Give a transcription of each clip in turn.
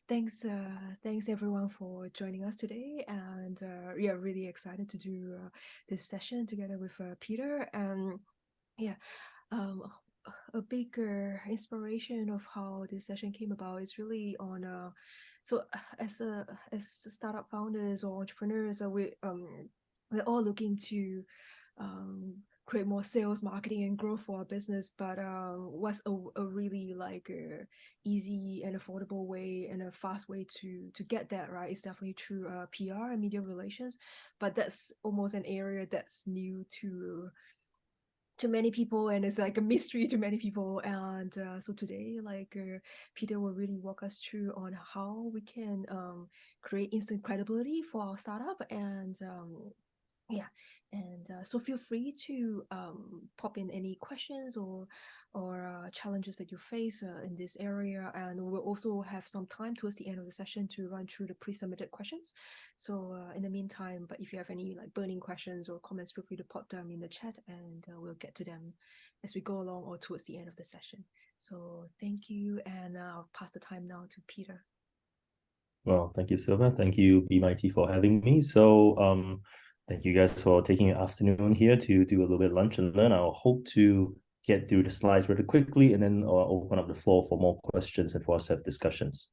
Thanks everyone for joining us today, and yeah, really excited to do this session together with Peter. And yeah, um, a big inspiration of how this session came about is really on as startup founders or entrepreneurs, we're all looking to um, create more sales, marketing, and growth for our business. But what's a really easy and affordable way and a fast way to get that right is definitely through PR and media relations. But that's almost an area that's new to many people, and it's like a mystery to many people. And so today, Peter will really walk us through on how we can create instant credibility for our startup. And yeah, and so feel free to pop in any questions or challenges that you face in this area, and we'll also have some time towards the end of the session to run through the pre-submitted questions. So in the meantime, but if you have any like burning questions or comments, feel free to pop them in the chat, and we'll get to them as we go along or towards the end of the session. So thank you, and I'll pass the time now to Peter. Well, thank you, Silva. Thank you, bMightie, for having me. So, thank you guys for taking your afternoon here to do a little bit of lunch and learn. I'll hope to get through the slides really quickly and then open up the floor for more questions and for us to have discussions.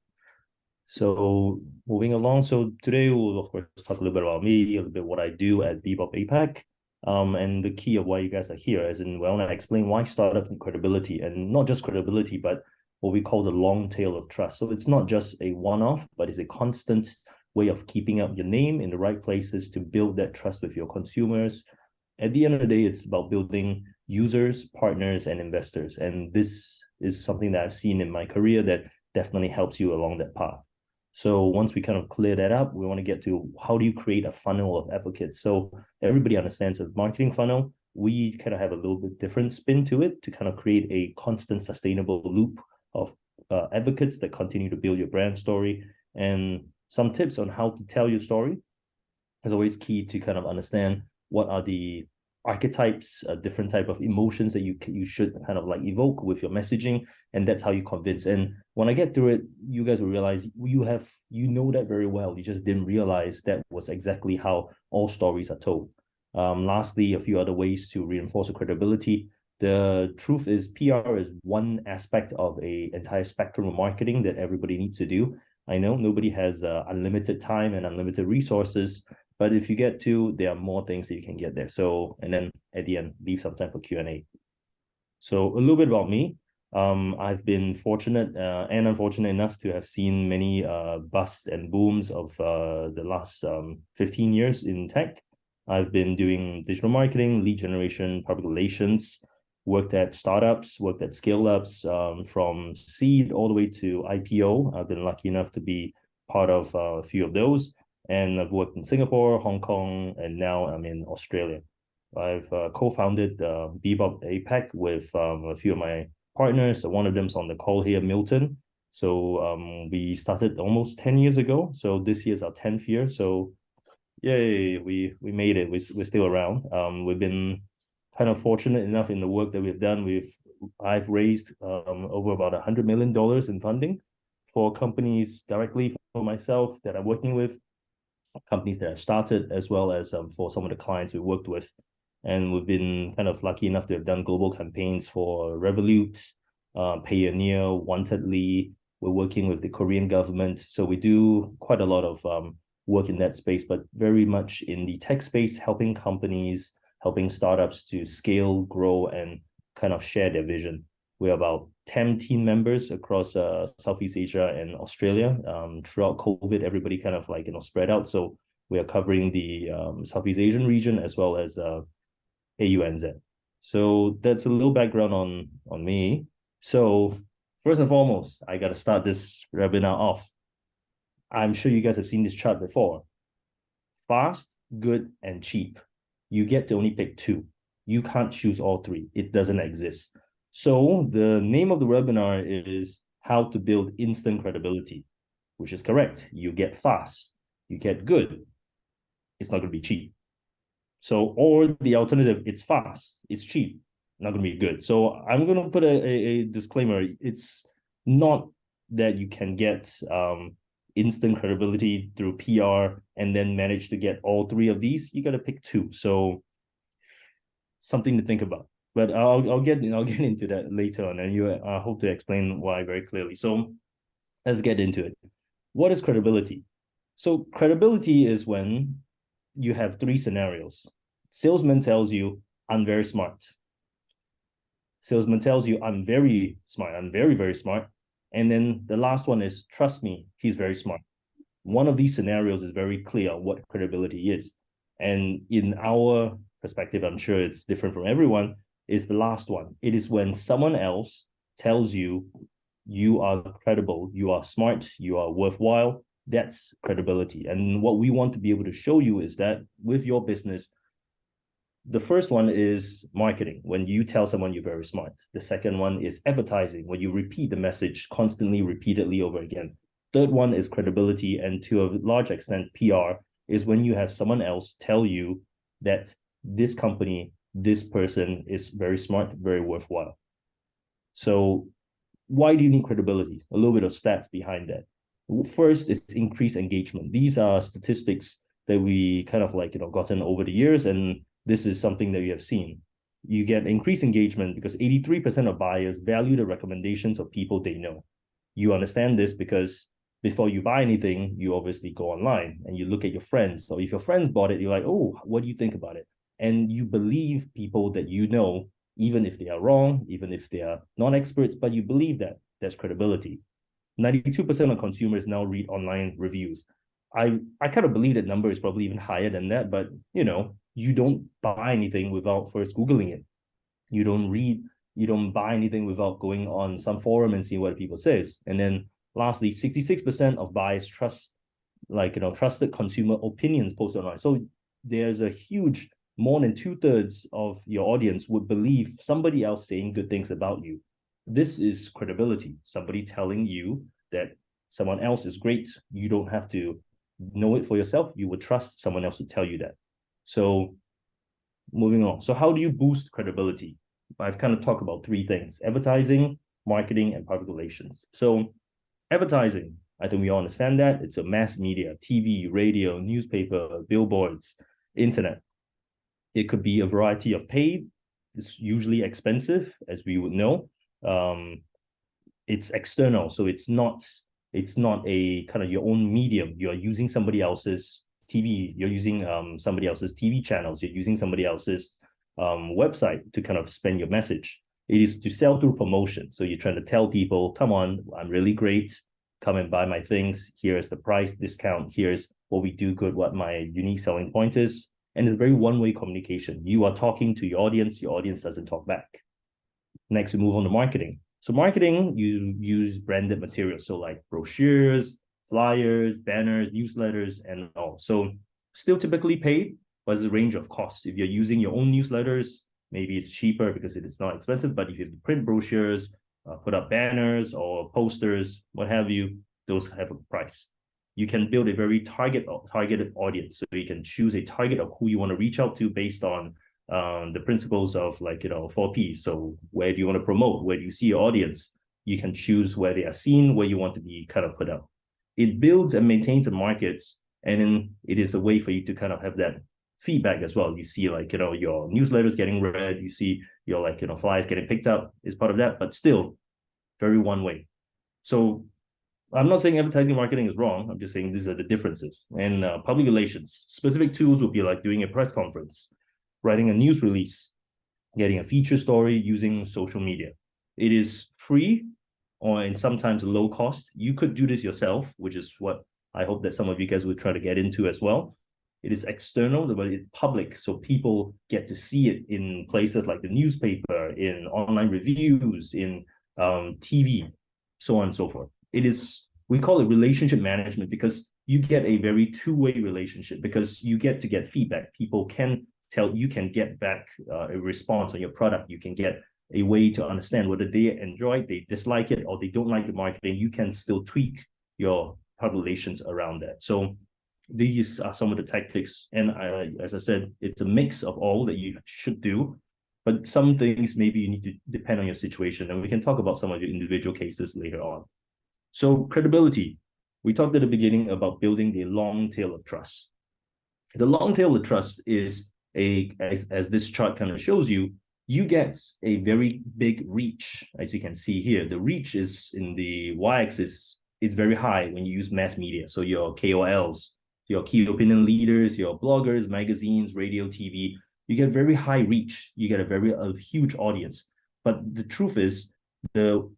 So, moving along. So today we'll of course talk a little bit about me, a little bit what I do at Bebop APAC, and the key of why you guys are here. As in, well, I explain why startups need credibility, and not just credibility, but what we call the long tail of trust. So it's not just a one-off, but it's a constant way of keeping up your name in the right places to build that trust with your consumers. At the end of the day, it's about building users, partners, and investors. And this is something that I've seen in my career that definitely helps you along that path. So once we kind of clear that up, we want to get to how do you create a funnel of advocates? So everybody understands a marketing funnel. We kind of have a little bit different spin to it to kind of create a constant sustainable loop of advocates that continue to build your brand story. And some tips on how to tell your story is always key to kind of understand what are the archetypes, different type of emotions that you should kind of like evoke with your messaging, and that's how you convince. And when I get through it, you guys will realize you know that very well. You just didn't realize that was exactly how all stories are told. Lastly, a few other ways to reinforce the credibility. The truth is PR is one aspect of a entire spectrum of marketing that everybody needs to do. I know nobody has unlimited time and unlimited resources, but if you get to, there are more things that you can get there. So, and then at the end, leave some time for Q&A. So a little bit about me. I've been fortunate and unfortunate enough to have seen many busts and booms of the last 15 years in tech. I've been doing digital marketing, lead generation, public relations, worked at startups, worked at scale-ups, from seed all the way to IPO. I've been lucky enough to be part of a few of those. And I've worked in Singapore, Hong Kong, and now I'm in Australia. I've co-founded Bebop APAC with a few of my partners. One of them's on the call here, Milton. So we started almost 10 years ago. So this year's our 10th year. So yay, we made it. We're still around. We've been kind of fortunate enough in the work that we've done. I've raised over about $100 million in funding for companies directly for myself that I'm working with, companies that I've started, as well as for some of the clients we worked with. And we've been kind of lucky enough to have done global campaigns for Revolut, Payoneer, Wantedly. We're working with the Korean government. So we do quite a lot of work in that space, but very much in the tech space, helping companies, helping startups to scale, grow, and kind of share their vision. We're about 10 team members across Southeast Asia and Australia. Throughout COVID, everybody kind of like, spread out. So we are covering the Southeast Asian region as well as AUNZ. So that's a little background on me. So first and foremost, I got to start this webinar off. I'm sure you guys have seen this chart before. Fast, good, and cheap. You get to only pick two. You can't choose all three. It doesn't exist. So the name of the webinar is how to build instant credibility, which is correct. You get fast, you get good. It's not going to be cheap. So, or the alternative, it's fast, it's cheap, not going to be good. So I'm going to put a disclaimer. It's not that you can get instant credibility through PR, and then manage to get all three of these, you got to pick two. So something to think about. But I'll get into that later on, and I hope to explain why very clearly. So let's get into it. What is credibility? So credibility is when you have three scenarios. Salesman tells you, I'm very smart. Salesman tells you, I'm very smart. I'm very, very smart. And then the last one is, trust me, he's very smart. One of these scenarios is very clear what credibility is. And in our perspective, I'm sure it's different from everyone, is the last one. It is when someone else tells you, you are credible, you are smart, you are worthwhile. That's credibility. And what we want to be able to show you is that with your business, the first one is marketing, when you tell someone you're very smart. The second one is advertising, when you repeat the message constantly, repeatedly over again. Third one is credibility, and to a large extent, PR, is when you have someone else tell you that this company, this person is very smart, very worthwhile. So why do you need credibility? A little bit of stats behind that. First is increased engagement. These are statistics that we kind of gotten over the years, and this is something that we have seen. You get increased engagement because 83% of buyers value the recommendations of people they know. You understand this because before you buy anything, you obviously go online and you look at your friends. So if your friends bought it, you're like, oh, what do you think about it? And you believe people that you know, even if they are wrong, even if they are non-experts, but you believe that. That's credibility. 92% of consumers now read online reviews. I kind of believe that number is probably even higher than that, but you don't buy anything without first Googling it. You don't buy anything without going on some forum and seeing what people says. And then lastly, 66% of buyers trust trusted consumer opinions posted online. So there's a huge, more than 2/3 of your audience would believe somebody else saying good things about you. This is credibility. Somebody telling you that someone else is great. You don't have to know it for yourself. You would trust someone else to tell you that. So moving on. So how do you boost credibility? I've kind of talked about three things: advertising, marketing, and public relations. So advertising, I think we all understand that. It's a mass media, TV, radio, newspaper, billboards, internet. It could be a variety of paid. It's usually expensive, as we would know. It's external, so it's not a kind of your own medium. You're using somebody else's TV. You're using somebody else's TV channels. You're using somebody else's website to kind of spend your message. It is to sell through promotion. So you're trying to tell people, come on, I'm really great. Come and buy my things. Here's the price discount. Here's what we do good, what my unique selling point is. And it's very one-way communication. You are talking to your audience doesn't talk back. Next, we move on to marketing. So marketing, you use branded materials. So like brochures, flyers, banners, newsletters, and all. So still typically paid, but there's a range of costs. If you're using your own newsletters, maybe it's cheaper because it is not expensive. But if you have to print brochures, put up banners or posters, what have you, those have a price. You can build a very targeted audience. So you can choose a target of who you want to reach out to based on the principles of 4P. So where do you want to promote? Where do you see your audience? You can choose where they are seen, where you want to be kind of put up. It builds and maintains the markets, and then it is a way for you to kind of have that feedback as well. You see your newsletters getting read, you see your flyers getting picked up is part of that, but still very one way. So I'm not saying advertising marketing is wrong. I'm just saying these are the differences. And public relations, specific tools would be like doing a press conference, writing a news release, getting a feature story, using social media. It is free or in sometimes low cost. You could do this yourself, which is what I hope that some of you guys would try to get into as well. It is external, but it's public. So people get to see it in places like the newspaper, in online reviews, in TV, so on and so forth. We call it relationship management because you get a very two-way relationship because you get to get feedback. People can you can get back a response on your product. You can get a way to understand whether they enjoy it, they dislike it, or they don't like the marketing. You can still tweak your public relations around that. So these are some of the tactics. And as I said, it's a mix of all that you should do. But some things maybe you need to depend on your situation. And we can talk about some of your individual cases later on. So credibility. we talked at the beginning about building the long tail of trust. The long tail of trust is as this chart kind of shows you, you get a very big reach, as you can see here. The reach is in the y-axis, it's very high when you use mass media. So your KOLs, your key opinion leaders, your bloggers, magazines, radio, TV, you get very high reach. You get a huge audience. But the truth is, the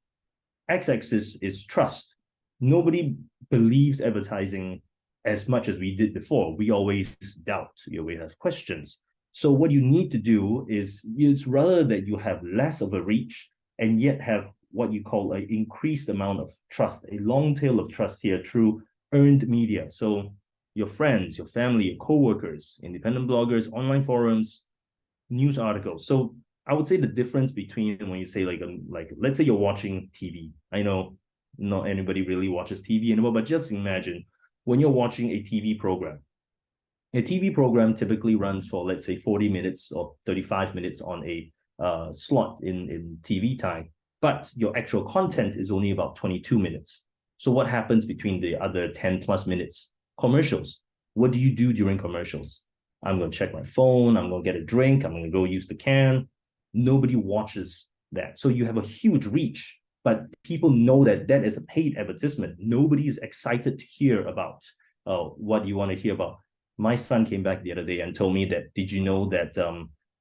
x-axis is trust. Nobody believes advertising as much as we did before. We always doubt, we have questions. So what you need to do is, it's rather that you have less of a reach and yet have what you call an increased amount of trust, a long tail of trust here through earned media. So your friends, your family, your coworkers, independent bloggers, online forums, news articles. So I would say the difference between when you say like let's say you're watching TV. I know not anybody really watches TV anymore, but just imagine when you're watching a TV program. A TV program typically runs for, let's say, 40 minutes or 35 minutes on a slot in TV time, but your actual content is only about 22 minutes. So what happens between the other 10 plus minutes? Commercials. What do you do during commercials? I'm going to check my phone. I'm going to get a drink. I'm going to go use the can. Nobody watches that. So you have a huge reach, but people know that that is a paid advertisement. Nobody is excited to hear about what you want to hear about. My son came back the other day and told me that, did you know that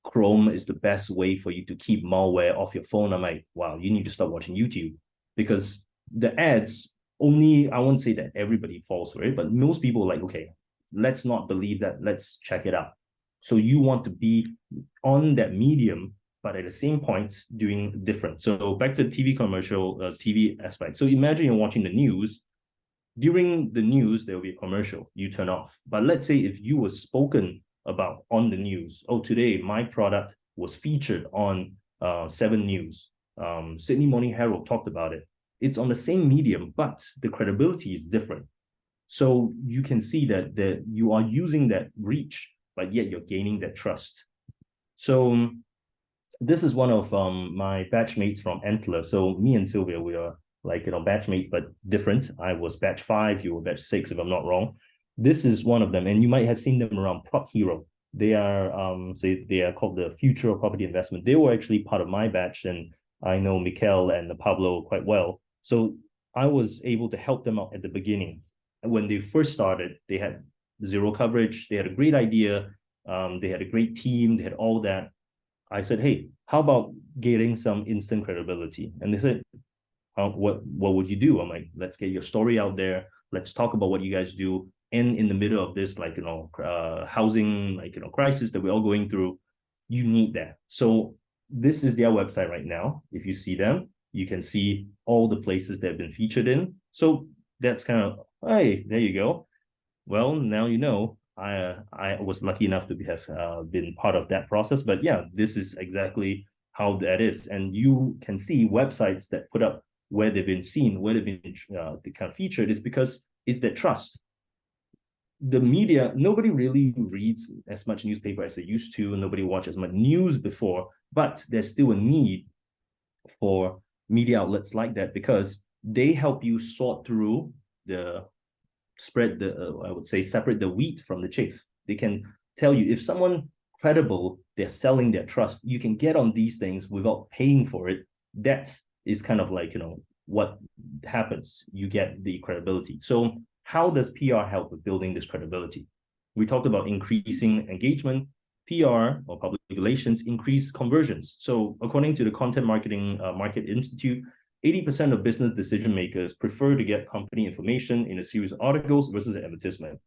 Chrome is the best way for you to keep malware off your phone? I'm like, wow, you need to stop watching YouTube, because the ads only, I won't say that everybody falls for it, but most people are like, okay, let's not believe that. Let's check it out. So you want to be on that medium, but at the same point doing different. So back to the TV commercial, TV aspect. So imagine you're watching the news. During the news, there will be a commercial. You turn off. But let's say if you were spoken about on the news, oh, today my product was featured on 7 News. Sydney Morning Herald talked about it. It's on the same medium, but the credibility is different. So you can see that you are using that reach, but yet you're gaining that trust. So this is one of my batchmates from Antler. So me and Sylvia, we are like, batchmates, but different. I was batch 5, you were batch 6, if I'm not wrong. This is one of them, and you might have seen them around Prop Hero. They are they are called the Future of Property Investment. They were actually part of my batch, and I know Mikel and Pablo quite well. So I was able to help them out at the beginning. When they first started, they had 0 coverage. They had a great idea. They had a great team. They had all that. I said, hey, how about getting some instant credibility? And they said, what would you do? I'm like, let's get your story out there. Let's talk about what you guys do. And in the middle of this, housing, crisis that we're all going through, you need that. So this is their website right now. If you see them, you can see all the places they've been featured in. So that's kind of, hey, there you go. Well, now you know. I was lucky enough to have been part of that process. But yeah, this is exactly how that is. And you can see websites that put up where they've been seen, where they've been kind of featured, is because it's their trust. The media, nobody really reads as much newspaper as they used to. Nobody watches as much news before, but there's still a need for media outlets like that, because they help you sort through separate the wheat from the chaff. They can tell you if someone credible, they're selling their trust. You can get on these things without paying for it. That is kind of like, what happens. You get the credibility. So how does PR help with building this credibility? We talked about increasing engagement. PR, or public relations, increase conversions. So according to the Content Marketing Market Institute, 80% of business decision makers prefer to get company information in a series of articles versus an advertisement.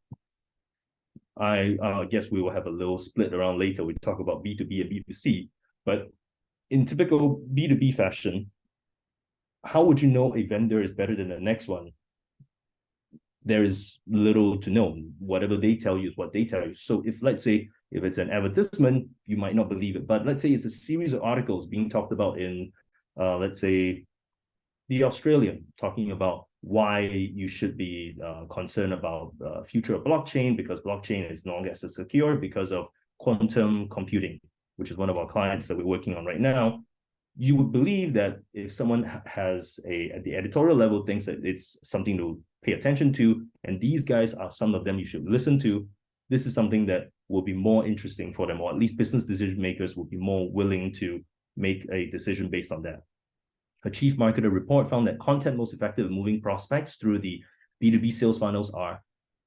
I guess we will have a little split around later. We talk about B2B and B2C, but in typical B2B fashion, how would you know a vendor is better than the next one? There is little to know. Whatever they tell you is what they tell you. So let's say if it's an advertisement, you might not believe it. But let's say it's a series of articles being talked about in, let's say, The Australian, talking about why you should be concerned about the future of blockchain, because blockchain is no longer as secure because of quantum computing, which is one of our clients that we're working on right now. You would believe that if someone has at the editorial level thinks that it's something to pay attention to, and these guys are some of them you should listen to. This is something that will be more interesting for them, or at least business decision makers will be more willing to make a decision based on that. A chief marketer report found that content most effective at moving prospects through the B2B sales funnels are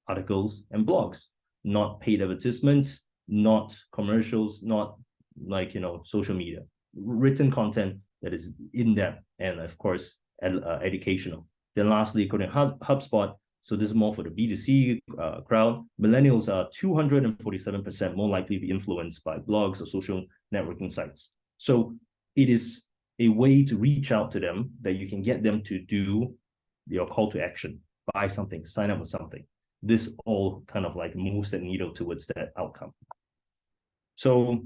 articles and blogs, not paid advertisements, not commercials, not like, social media. Written content that is in-depth and, of course, educational. Then lastly, according to HubSpot, so this is more for the B2C crowd, millennials are 247% more likely to be influenced by blogs or social networking sites. So it is a way to reach out to them that you can get them to do your call to action, buy something, sign up with something. This all kind of like moves that needle towards that outcome. So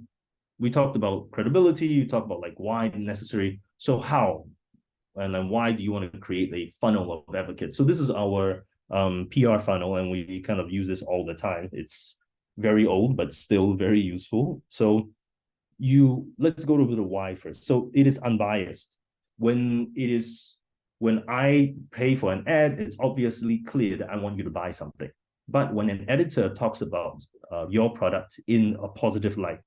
we talked about credibility, we talked about like why necessary. So how? And then why do you want to create a funnel of advocates? So this is our PR funnel, and we kind of use this all the time. It's very old, but still very useful. So let's go over the why first. So it is unbiased. When I pay for an ad, it's obviously clear that I want you to buy something. But when an editor talks about your product in a positive light,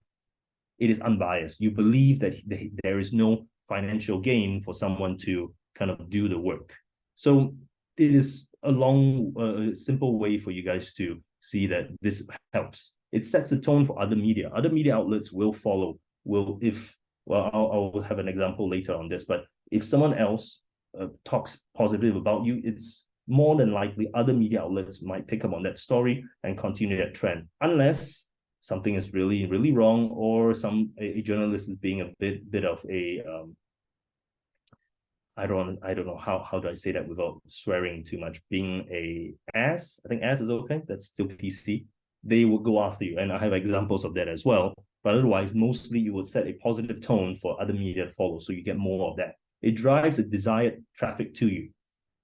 it is unbiased. You believe that there is no financial gain for someone to kind of do the work. So it is a simple way for you guys to see that this helps. It sets a tone for other media. Other media outlets will follow. I'll have an example later on this, but if someone else talks positive about you, it's more than likely other media outlets might pick up on that story and continue that trend, unless something is really, really wrong, or a journalist is being a bit of a I don't know how do I say that without swearing too much, being a ass. I think ass is okay, that's still PC. They will go after you, and I have examples of that as well. But otherwise, mostly you will set a positive tone for other media to follow, so you get more of that. It drives the desired traffic to you.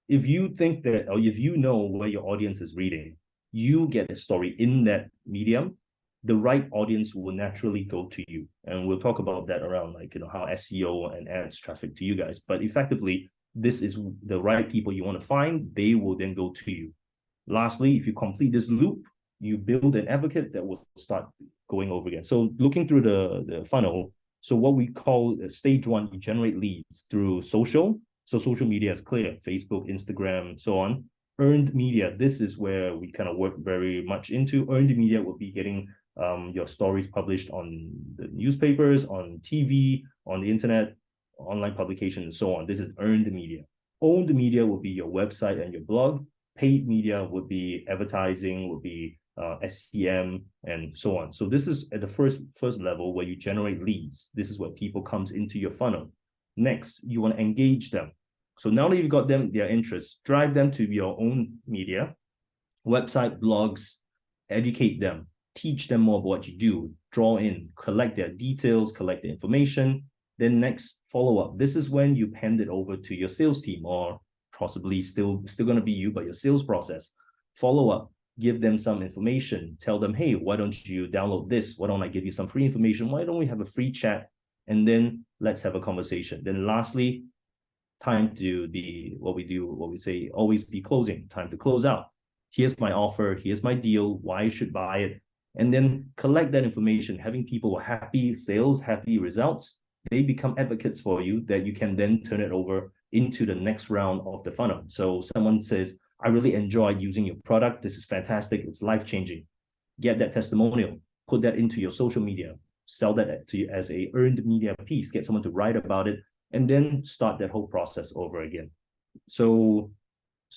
If you think that, or if you know where your audience is reading, you get a story in that medium, the right audience will naturally go to you. And we'll talk about that around how SEO and ads traffic to you guys. But effectively, this is the right people you want to find, they will then go to you. Lastly, if you complete this loop, you build an advocate that will start going over again. So looking through the funnel, so what we call stage one, you generate leads through social. So social media is clear, Facebook, Instagram, so on. Earned media, this is where we kind of work very much into. Earned media will be getting your stories published on the newspapers, on TV, on the internet, online publications, and so on. This is earned media. Owned media will be your website and your blog. Paid media would be advertising, would be SEM, and so on. So this is at the first level where you generate leads. This is where people comes into your funnel. Next, you want to engage them. So now that you've got them, their interests, drive them to your own media, website, blogs, educate them, teach them more about what you do, draw in, collect their details, collect the information. Then next, follow up. This is when you hand it over to your sales team, or possibly still going to be you, but your sales process. Follow up, give them some information, tell them, hey, why don't you download this? Why don't I give you some free information? Why don't we have a free chat? And then let's have a conversation. Then lastly, time to be what we say, always be closing, time to close out. Here's my offer, here's my deal, why you should buy it. And then collect that information, having people happy sales, happy results. They become advocates for you that you can then turn it over into the next round of the funnel. So someone says, I really enjoyed using your product. This is fantastic. It's life-changing. Get that testimonial, put that into your social media, sell that to you as a earned media piece, get someone to write about it, and then start that whole process over again. So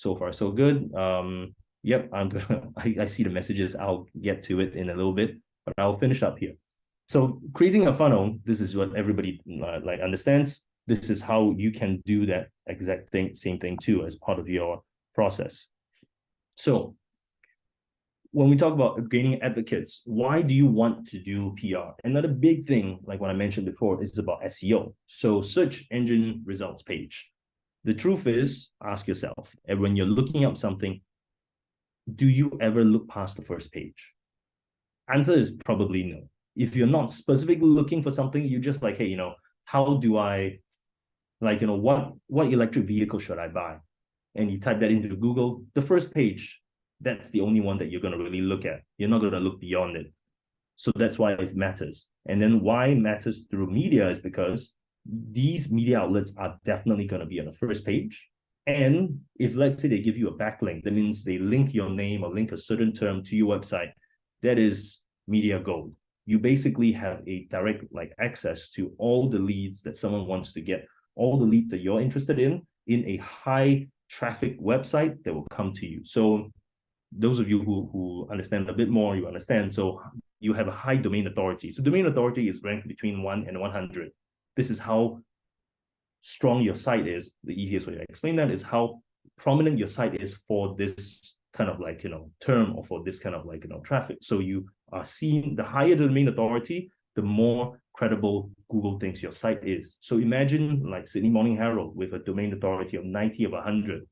far, so good. Yep, I see the messages. I'll get to it in a little bit, but I'll finish up here. So creating a funnel, this is what everybody understands. This is how you can do that exact same thing too, as part of your process. So when we talk about gaining advocates, why do you want to do PR? Another big thing, like what I mentioned before, is about SEO. So search engine results page. The truth is, ask yourself, and when you're looking up something, do you ever look past the first page? Answer is probably no. If you're not specifically looking for something, you're just like, hey, how do I, what electric vehicle should I buy? and you type that into Google, the first page, that's the only one that you're going to really look at. You're not going to look beyond it. So that's why it matters. And then why it matters through media is because these media outlets are definitely going to be on the first page. And if, let's say, they give you a backlink, that means they link your name or link a certain term to your website, that is media gold. You basically have a direct access to all the leads that someone wants to get, all the leads that you're interested in a high traffic website that will come to you. So those of you who understand a bit more, you understand. So you have a high domain authority. So domain authority is ranked between 1 and 100. This is how strong your site is. The easiest way to explain that is how prominent your site is for this kind of term, or for this kind of traffic. So you are seen, the higher the domain authority, the more credible Google thinks your site is. So imagine like Sydney Morning Herald with a domain authority of 90 of 100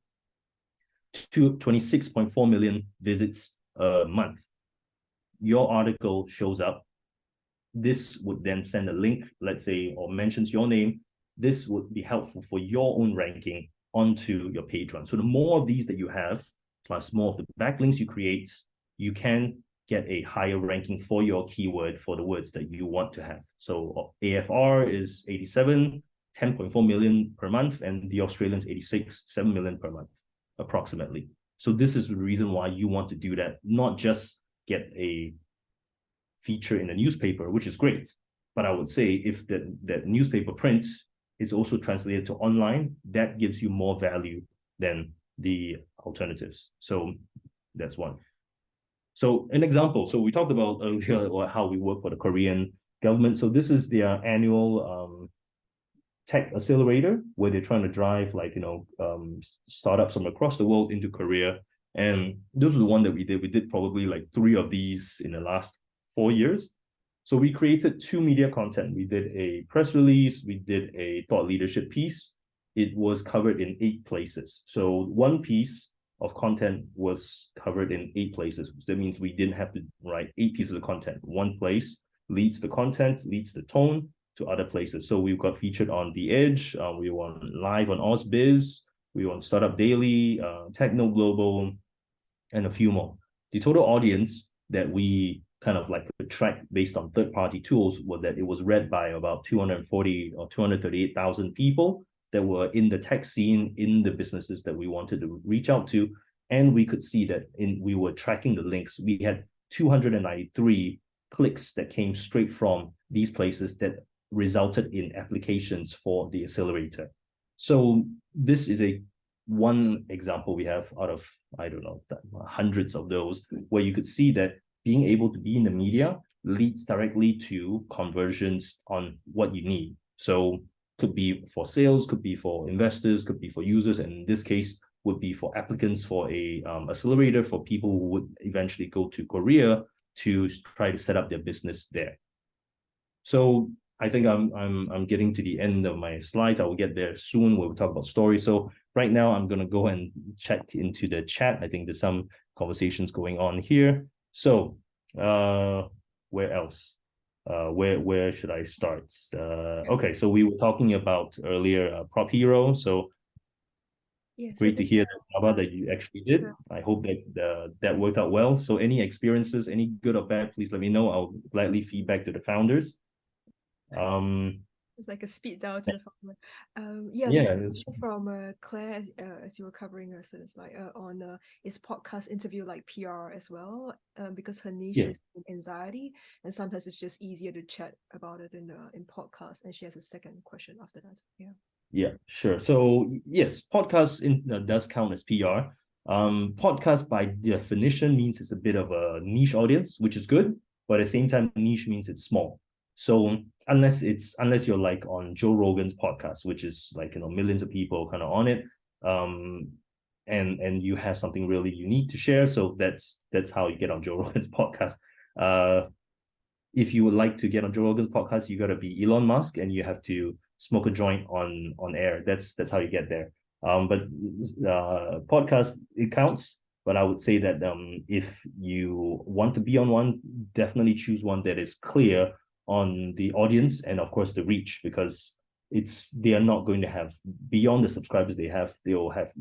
to 26.4 million visits a month. Your article shows up. This would then send a link, let's say, or mentions your name. This would be helpful for your own ranking onto your page run. So the more of these that you have, plus more of the backlinks you create, you can get a higher ranking for your keyword, for the words that you want to have. So AFR is 87, 10.4 million per month, and the Australians 86, 7 million per month, approximately. So this is the reason why you want to do that, not just get a feature in a newspaper, which is great. But I would say if that newspaper print is also translated to online, that gives you more value than the alternatives. So that's one. So an example, so we talked about earlier how we work for the Korean government. So this is their annual tech accelerator, where they're trying to drive startups from across the world into Korea. And this was the one that we did. We did probably like 3 of these in the last 4 years. So we created 2 media content. We did a press release, we did a thought leadership piece. It was covered in 8 places. So one piece of content was covered in 8 places. That means we didn't have to write 8 pieces of content. One place leads the content, leads the tone to other places. So we've got featured on The Edge, we were live on AusBiz, we were on Startup Daily, Techno Global, and a few more. The total audience that we kind of track based on third-party tools was that it was read by about 240 or 238,000 people that were in the tech scene, in the businesses that we wanted to reach out to. And we could see that we were tracking the links. We had 293 clicks that came straight from these places that resulted in applications for the accelerator. So this is one example we have out of, I don't know, hundreds of those, where you could see that being able to be in the media leads directly to conversions on what you need. So could be for sales, could be for investors, could be for users, and in this case would be for applicants for a accelerator, for people who would eventually go to Korea to try to set up their business there. So I think I'm getting to the end of my slides. I will get there soon. We'll talk about stories. So right now I'm going to go and check into the chat. I think there's some conversations going on here. So where else? Where should I start? Okay, so we were talking about earlier Prop Hero. So great to hear that you actually did. I hope that that worked out well. So any experiences, any good or bad, please let me know. I'll gladly feedback to the founders. It's like a speed dial to the farmer. This from Claire, as you were covering, so it's like on is podcast interview like PR as well, because her niche is anxiety, and sometimes it's just easier to chat about it in podcast. And she has a second question after that. Yeah, sure. So yes, podcast does count as PR. Podcast by definition means it's a bit of a niche audience, which is good, but at the same time, niche means it's small. So unless you're like on Joe Rogan's podcast, which is millions of people kind of on it, and you have something really unique to share. So that's how you get on Joe Rogan's podcast. If you would like to get on Joe Rogan's podcast, you got to be Elon Musk and you have to smoke a joint on air. That's how you get there. But podcast, it counts. But I would say that if you want to be on one, definitely choose one that is clear on the audience and of course the reach, because they are not going to have, beyond the subscribers they have, they'll have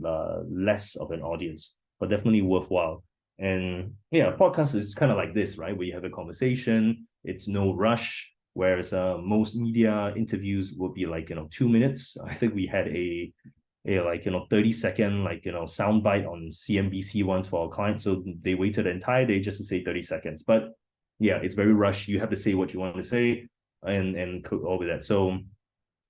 less of an audience, but definitely worthwhile. And yeah, podcast is kind of like this, right? Where you have a conversation, it's no rush. Whereas most media interviews will be like 2 minutes. I think we had a 30-second soundbite on CNBC once for our clients, so they waited the entire day just to say 30 seconds. But yeah, it's very rushed. You have to say what you want to say and cook all with that. So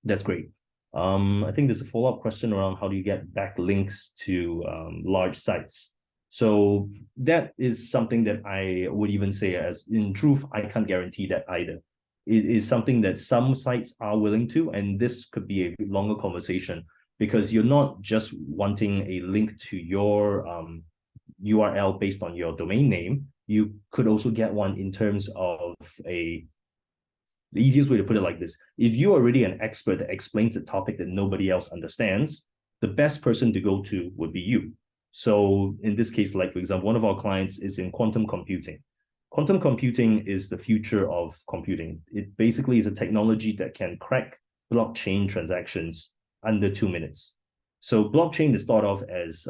that's great. I think there's a follow-up question around how do you get backlinks to large sites. So that is something that I would even say, as in truth, I can't guarantee that either. It is something that some sites are willing to, and this could be a longer conversation, because you're not just wanting a link to your URL based on your domain name. You could also get one in terms of the easiest way to put it like this: if you're already an expert that explains a topic that nobody else understands, the best person to go to would be you. So in this case, like for example, one of our clients is in quantum computing. Quantum computing is the future of computing. It basically is a technology that can crack blockchain transactions under 2 minutes. So blockchain is thought of as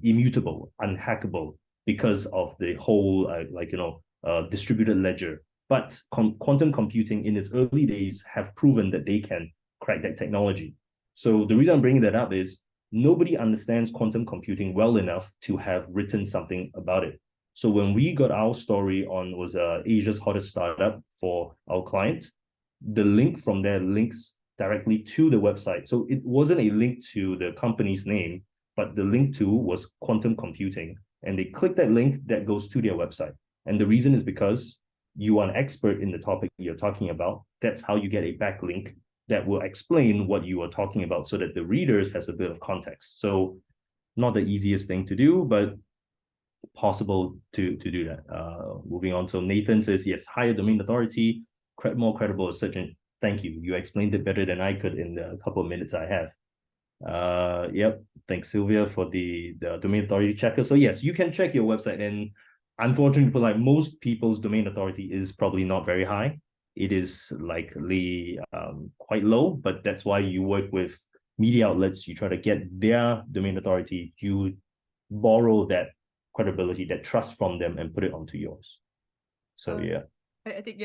immutable, unhackable, because of the whole distributed ledger. But quantum computing in its early days have proven that they can crack that technology. So the reason I'm bringing that up is nobody understands quantum computing well enough to have written something about it. So when we got our story on was Asia's hottest startup for our client, the link from there links directly to the website. So it wasn't a link to the company's name, but the link to was quantum computing. And they click that link, that goes to their website. And the reason is because you are an expert in the topic you're talking about. That's how you get a backlink that will explain what you are talking about, so that the readers has a bit of context. So not the easiest thing to do, but possible to do that. Moving on. So Nathan says, yes, higher domain authority, more credible search engine. Thank you. You explained it better than I could in the couple of minutes I have. Yep. Thanks, Sylvia, for the domain authority checker. So yes, you can check your website, and unfortunately, like most people's domain authority is probably not very high. It is likely quite low, but that's why you work with media outlets. You try to get their domain authority. You borrow that credibility, that trust from them, and put it onto yours. So yeah. I think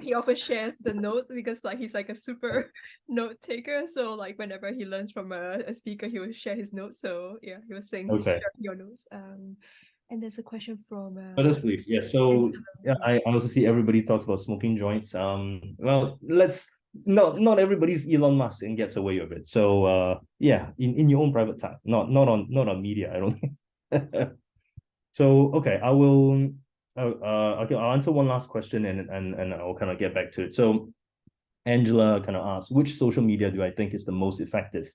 he often shares the notes, because like he's like a super note taker. So like whenever he learns from a speaker, he will share his notes. So yeah, he was saying he's sharing your notes. And there's a question from Others, please. Yeah. So yeah, I also see everybody talks about smoking joints. Well, let's not everybody's Elon Musk and gets away with it. So yeah, in your own private time, not on media, I don't think. So okay, I will okay, I'll answer one last question, and I'll kind of get back to it. So Angela kind of asked, which social media do I think is the most effective?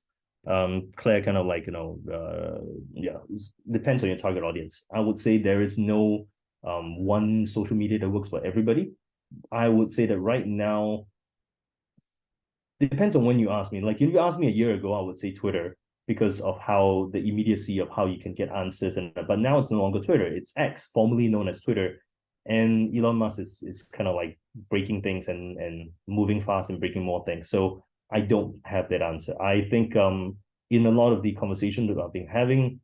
Claire kind of like, yeah, depends on your target audience. I would say there is no one social media that works for everybody. I would say that right now, it depends on when you ask me. Like if you asked me a year ago, I would say Twitter, because of how the immediacy of how you can get answers. But now it's no longer Twitter, it's X, formerly known as Twitter. And Elon Musk is kind of like breaking things and moving fast and breaking more things. So I don't have that answer. I think in a lot of the conversations that I've been having,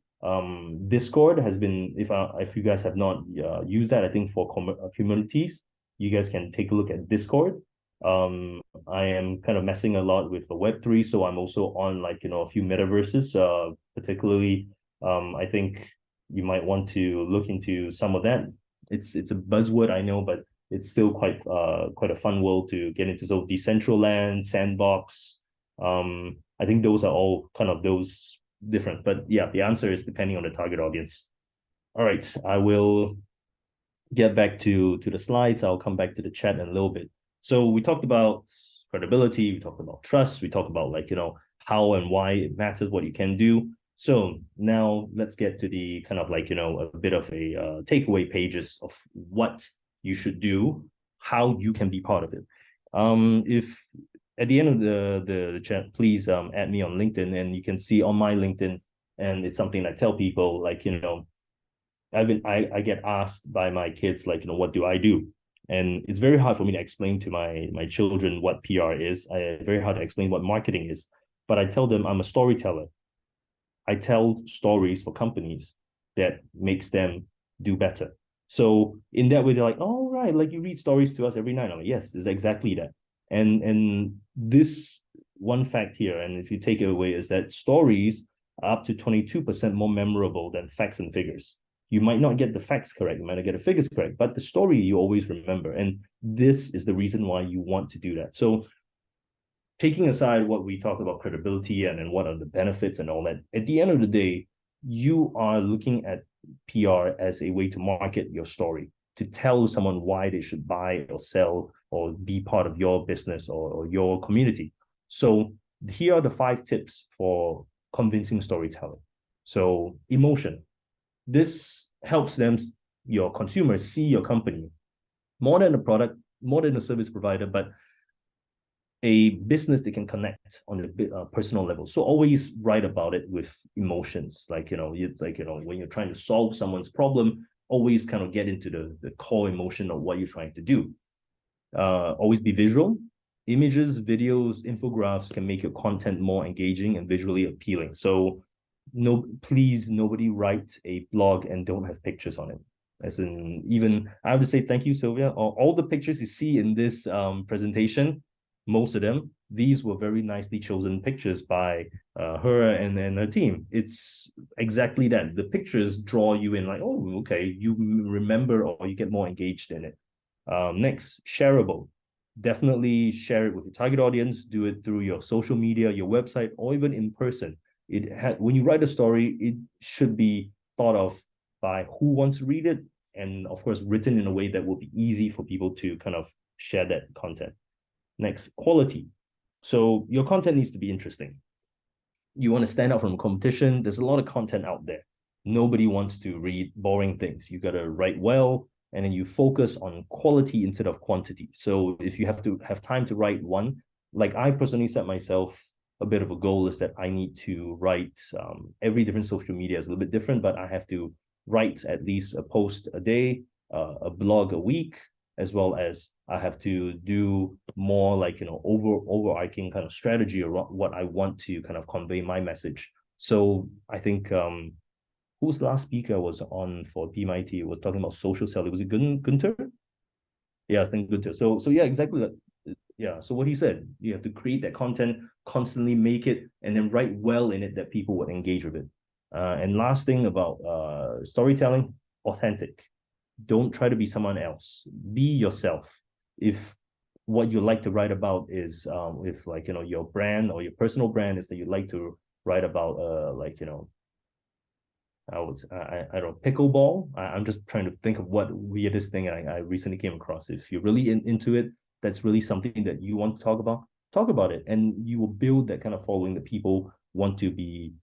Discord has been, if you guys have not used that, I think for communities, you guys can take a look at Discord. I am kind of messing a lot with the Web3, so I'm also on a few metaverses. Particularly, I think you might want to look into some of that. It's a buzzword, I know, but it's still quite a fun world to get into. So Decentraland, Sandbox, I think those are all kind of those different. But yeah, the answer is depending on the target audience. All right, I will get back to the slides. I'll come back to the chat in a little bit. So we talked about credibility, we talked about trust, we talked about how and why it matters, what you can do. So now let's get to the kind of a bit of a takeaway pages of what you should do, how you can be part of it. If at the end of the chat, please add me on LinkedIn, and you can see on my LinkedIn, and it's something I tell people I get asked by my kids what do I do? And it's very hard for me to explain to my children what PR is. Very hard to explain what marketing is. But I tell them I'm a storyteller. I tell stories for companies that makes them do better. So in that way, they're like, oh, right, like you read stories to us every night. I'm like, yes, it's exactly that. And this one fact here, and if you take it away, is that stories are up to 22% more memorable than facts and figures. You might not get the facts correct, you might not get the figures correct, but the story you always remember. And this is the reason why you want to do that. So taking aside what we talked about credibility and then what are the benefits and all that, at the end of the day, you are looking at PR as a way to market your story, to tell someone why they should buy or sell or be part of your business or your community. So here are the 5 tips for convincing storytelling. So emotion. This helps them, your consumers, see your company more than a product, more than a service provider, but a business they can connect on a personal level. So always write about it with emotions. Like, it's like, when you're trying to solve someone's problem, always kind of get into the core emotion of what you're trying to do. Always be visual. Images, videos, infographics can make your content more engaging and visually appealing. So please, nobody write a blog and don't have pictures on it. As in, even I have to say thank you, Sylvia. All the pictures you see in this presentation, most of them, these were very nicely chosen pictures by her and her team. It's exactly that. The pictures draw you in, like, oh, okay, you remember or you get more engaged in it. Next, shareable. Definitely share it with your target audience. Do it through your social media, your website, or even in person. When you write a story, it should be thought of by who wants to read it, and of course, written in a way that will be easy for people to kind of share that content. Next, quality. So your content needs to be interesting. You want to stand out from competition. There's a lot of content out there. Nobody wants to read boring things. You got to write well, and then you focus on quality instead of quantity. So if you have to have time to write one, like I personally set myself a bit of a goal is that I need to write every different social media is a little bit different, but I have to write at least a post a day, a blog a week, as well as I have to do more like, overarching kind of strategy around what I want to kind of convey my message. So I think who's the last speaker was on for bMightie was talking about social selling. Was it Gunter? Yeah, I think Gunter. So yeah, exactly that. Yeah. So what he said, you have to create that content, constantly make it, and then write well in it that people would engage with it. And last thing about storytelling, authentic. Don't try to be someone else. Be yourself. If what you like to write about is if like your brand or your personal brand is that you like to write about I don't know, pickleball. I'm just trying to think of what weirdest thing I recently came across. If you're really into it, that's really something that you want to talk about it, and you will build that kind of following that people want to be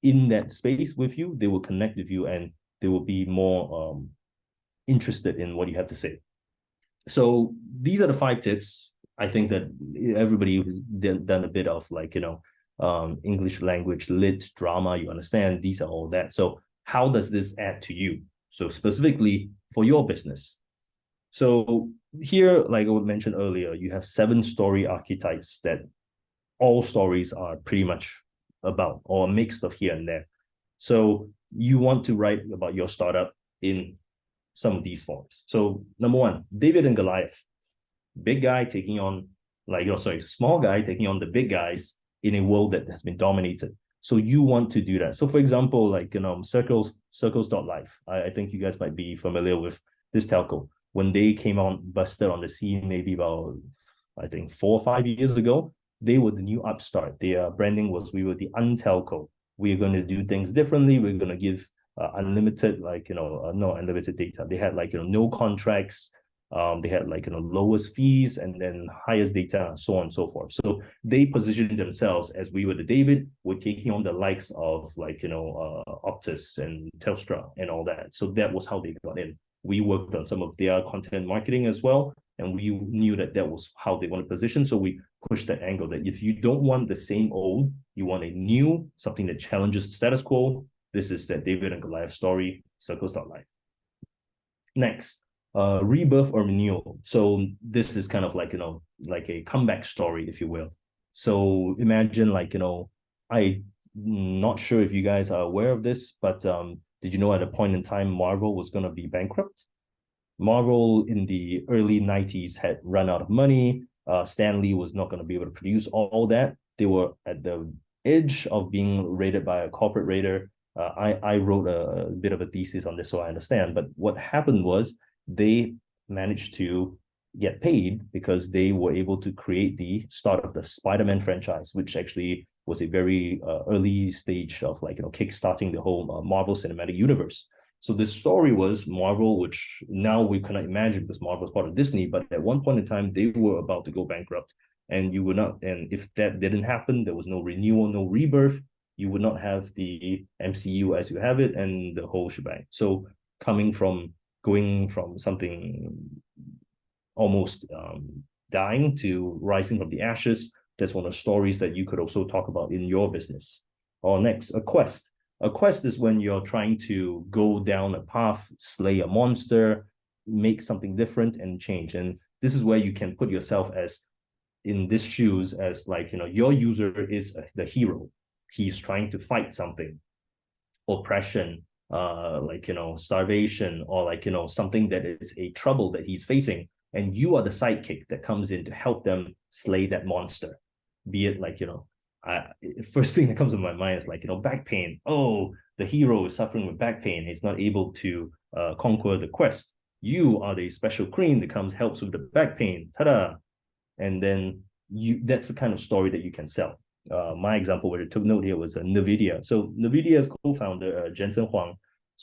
in that space with you. They will connect with you, and they will be more interested in what you have to say. So these are the 5 tips. I think that everybody who's done a bit of like, English language, lit, drama, you understand these are all that. So how does this add to you? So specifically for your business. So here, like I mentioned earlier, you have 7 story archetypes that all stories are pretty much about, or a mix of here and there. So you want to write about your startup in some of these forms. So number 1, David and Goliath, big guy taking on small guy taking on the big guys in a world that has been dominated. So you want to do that. So for example, like circles.life. I think you guys might be familiar with this telco. When they came on, busted on the scene maybe about, I think 4 or 5 years ago, they were the new upstart. Their branding was, we were the untelco. We're going to do things differently. We're going to give unlimited, no unlimited data. They had no contracts. They had lowest fees and then highest data, so on and so forth. So they positioned themselves as we were the David, we're taking on the likes of Optus and Telstra and all that. So that was how they got in. We worked on some of their content marketing as well, and we knew that was how they want to position. So we pushed that angle that if you don't want the same old, you want a new, something that challenges the status quo. This is that David and Goliath story, circles.life. Next, rebirth or renewal. So this is kind of like, like a comeback story, if you will. So imagine like, I'm not sure if you guys are aware of this, but did you know at a point in time Marvel was going to be bankrupt? Marvel in the early 90s had run out of money. Stan Lee was not going to be able to produce all that. They were at the edge of being raided by a corporate raider. I wrote a bit of a thesis on this, so I understand. But what happened was they managed to get paid because they were able to create the start of the Spider-Man franchise, which actually was a very early stage of like kickstarting the whole Marvel Cinematic Universe. So the story was Marvel, which now we cannot imagine because Marvel is part of Disney, but at one point in time they were about to go bankrupt, and you would not. And if that didn't happen, there was no renewal, no rebirth. You would not have the MCU as you have it, and the whole shebang. So going from something almost dying to rising from the ashes, that's one of the stories that you could also talk about in your business. Or next, a quest. A quest is when you're trying to go down a path, slay a monster, make something different and change. And this is where you can put yourself as in these shoes as like, your user is the hero. He's trying to fight something, oppression, starvation, or something that is a trouble that he's facing. And you are the sidekick that comes in to help them slay that monster. Be it like, first thing that comes to my mind is like, back pain. Oh, the hero is suffering with back pain. He's not able to conquer the quest. You are the special cream that comes, helps with the back pain. Ta-da! And then that's the kind of story that you can sell. My example where I took note here was NVIDIA. So NVIDIA's co-founder, Jensen Huang,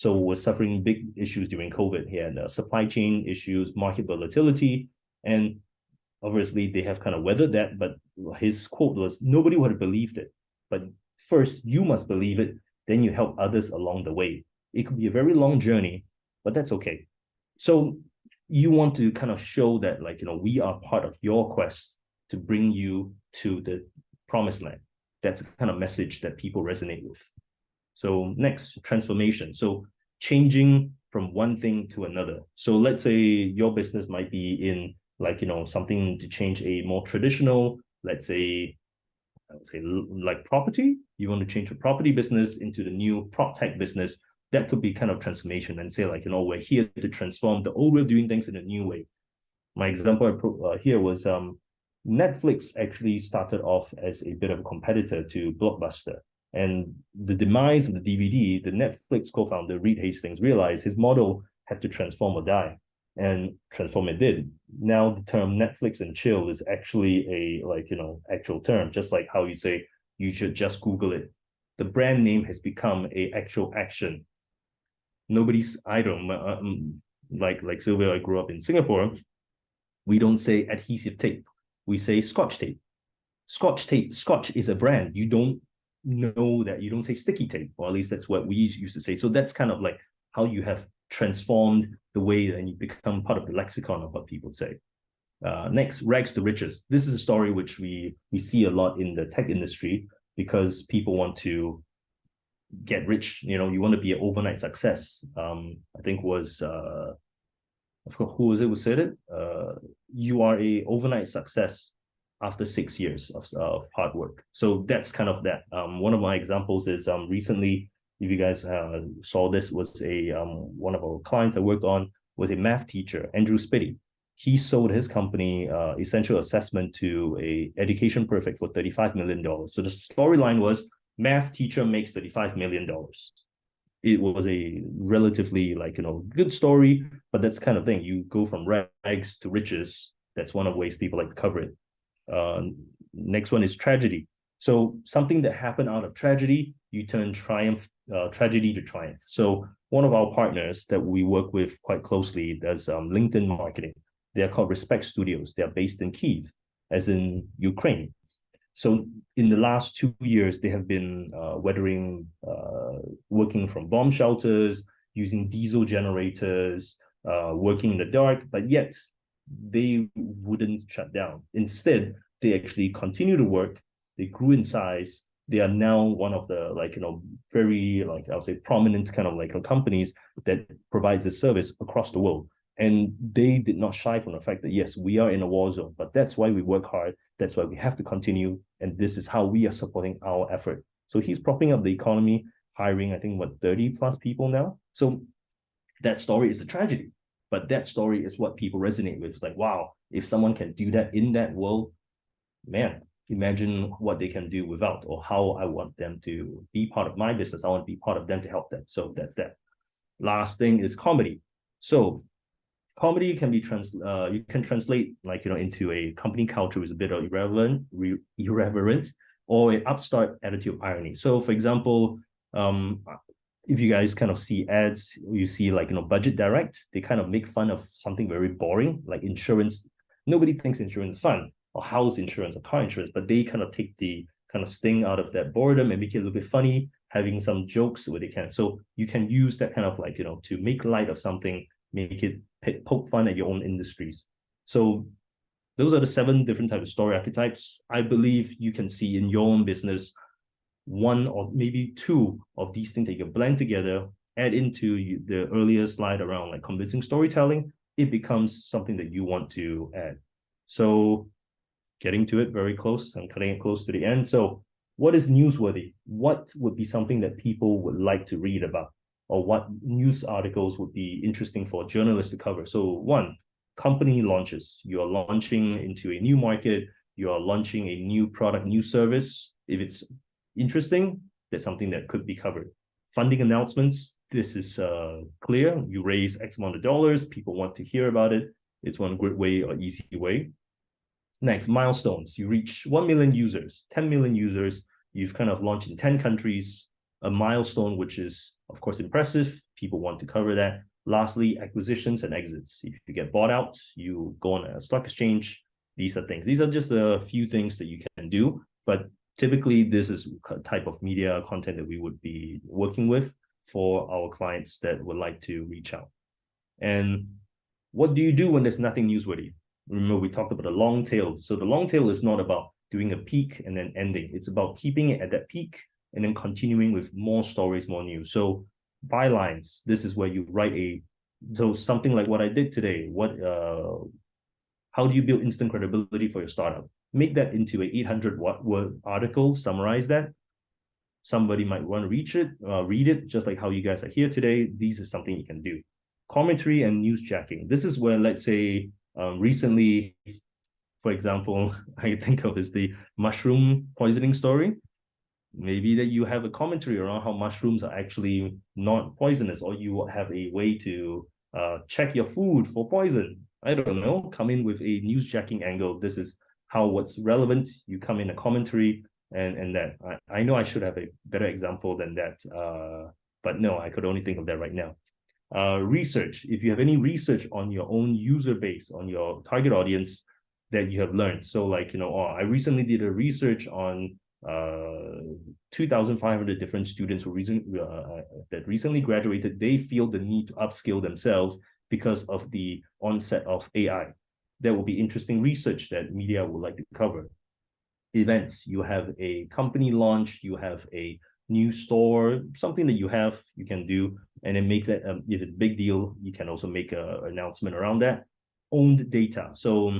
was suffering big issues during COVID. He had supply chain issues, market volatility, and obviously they have kind of weathered that. But his quote was, nobody would have believed it. But first, you must believe it, then you help others along the way. It could be a very long journey, but that's okay. So you want to kind of show that, like, we are part of your quest to bring you to the promised land. That's the kind of message that people resonate with. So next, transformation. So changing from one thing to another. So let's say your business might be in like, something to change a more traditional, let's say like property. You want to change your property business into the new prop tech business. That could be kind of transformation and say like, we're here to transform the old way of doing things in a new way. My example here was Netflix actually started off as a bit of a competitor to Blockbuster. And the demise of the DVD, the Netflix co-founder, Reed Hastings, realized his model had to transform or die. And transform it did. Now the term Netflix and chill is actually a actual term, just like how you say you should just Google it. The brand name has become a actual action. I don't like Sylvia, I grew up in Singapore. We don't say adhesive tape. We say Scotch tape. Scotch tape, Scotch is a brand. You don't know that. You don't say sticky tape, or at least that's what we used to say. So that's kind of like how you have transformed the way that you become part of the lexicon of what people say. Next, rags to riches. This is a story which we see a lot in the tech industry because people want to get rich. You want to be an overnight success. I think was I forgot who was it who said it. You are a overnight success after 6 years of hard work. So that's kind of that. One of my examples is recently, if you guys saw this, was one of our clients I worked on was a math teacher, Andrew Spitty. He sold his company Essential Assessment to a Education Perfect for $35 million. So the storyline was math teacher makes $35 million. It was a relatively good story, but that's the kind of thing. You go from rags to riches. That's one of the ways people like to cover it. Next one is tragedy. So something that happened out of tragedy, you turn tragedy to triumph. So one of our partners that we work with quite closely does LinkedIn marketing. They're called Respect Studios. They're based in Kyiv, as in Ukraine. So in the last 2 years, they have been working from bomb shelters, using diesel generators, working in the dark, but yet they wouldn't shut down. Instead, they actually continue to work. They grew in size. They are now one of the very I would say prominent kind of companies that provides a service across the world. And they did not shy from the fact that, yes, we are in a war zone, but that's why we work hard. That's why we have to continue. And this is how we are supporting our effort. So he's propping up the economy, hiring, I think, 30 plus people now. So that story is a tragedy. But that story is what people resonate with. It's like, wow, if someone can do that in that world, man, imagine what they can do without, or how I want them to be part of my business. I want to be part of them to help them. So that's that. Last thing is comedy. So comedy can be you can translate, like, into a company culture with a bit of irreverent or an upstart attitude of irony. So for example, if you guys kind of see ads, you see, like, Budget Direct, they kind of make fun of something very boring, like insurance. Nobody thinks insurance is fun, or house insurance or car insurance, but they kind of take the kind of sting out of that boredom and make it a little bit funny, having some jokes where they can. So you can use that kind of, like, to make light of something, make it poke fun at your own industries. So those are the 7 different types of story archetypes. I believe you can see in your own business 1 or maybe 2 of these things that you can blend together, add into the earlier slide around like convincing storytelling. It becomes something that you want to add. So getting to it very close, I'm cutting it close to the end. So what is newsworthy? What would be something that people would like to read about? Or what news articles would be interesting for journalists to cover? So 1, company launches. You are launching into a new market. You are launching a new product, new service. If it's interesting, that's something that could be covered. Funding announcements. This is clear. You raise X amount of dollars. People want to hear about it. It's one great way or easy way. Next, milestones. You reach 1 million users, 10 million users. You've kind of launched in 10 countries, a milestone, which is, of course, impressive. People want to cover that. Lastly, acquisitions and exits. If you get bought out, you go on a stock exchange. These are things. These are just a few things that you can do. But typically, this is a type of media content that we would be working with for our clients that would like to reach out. And what do you do when there's nothing newsworthy? Remember, we talked about the long tail. So the long tail is not about doing a peak and then ending. It's about keeping it at that peak and then continuing with more stories, more news. So bylines, this is where you write so something like what I did today. How do you build instant credibility for your startup? Make that into an 800-word article, summarize that. Somebody might want to read it, just like how you guys are here today. These is something you can do. Commentary and newsjacking. This is where, let's say, recently, for example, I think of is the mushroom poisoning story. Maybe that you have a commentary around how mushrooms are actually not poisonous, or you have a way to check your food for poison. I don't know, come in with a newsjacking angle. This is what's relevant. You come in a commentary, and that. I know I should have a better example than that, but no, I could only think of that right now. Research. If you have any research on your own user base, on your target audience that you have learned. So like, I recently did a research on 2,500 different students who that recently graduated. They feel the need to upskill themselves because of the onset of AI. That will be interesting research that media would like to cover. Events. You have a company launch, you have a new store, something that you can do, and then make that, if it's a big deal, you can also make an announcement around that. Owned data. So